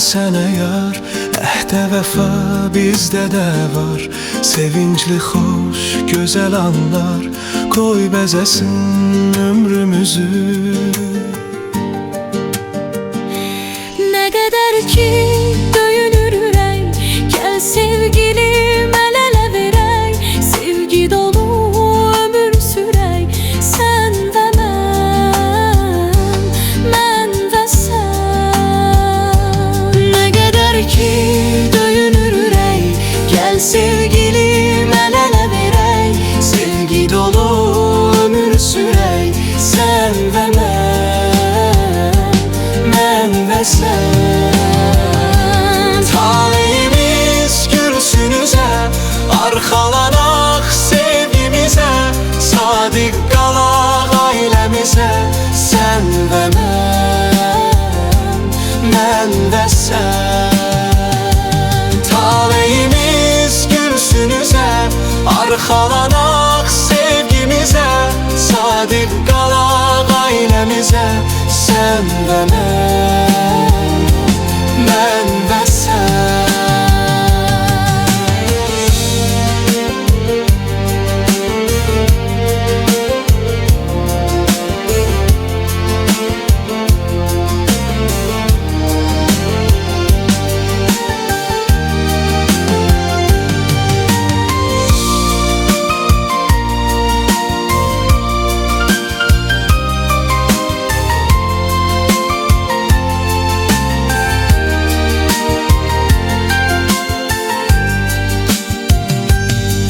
sənə yar, əhdə vəfa bizdə də var. Sevincli, xoş, gözəl anlar qoy bəzəsin ömrümüzü. Nə qədər ki döyünür ürək, gəl sevgilim əl-ələ verək. Sevgi dolu ömür sürək, sən və mən və sən. Nə qədər ki döyünür ürək, gəl sevgilim əl-ələ verək. Sevgi dolu ömür sürək, sən və mən və sən. Talihimiz gülsün üzə, arxalanaq sevgimizə, sadiq qalaq ailəmizə, sən və mən və sən. Talihimiz gülsün üzə, arxalanaq sevgimizə, sadiq qalaq ailəmizə, sən və mən və sən.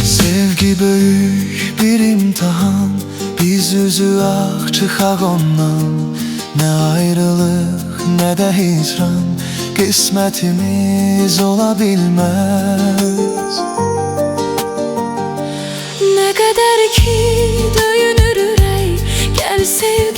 Sevgi böyük bir imtihan, biz üzü ağ çıxaq ondan. Nə ayrılıq, nə də hicran, qismətimiz ola bilməz. Nə qədər ki döyünür ürək, gəl sevgilim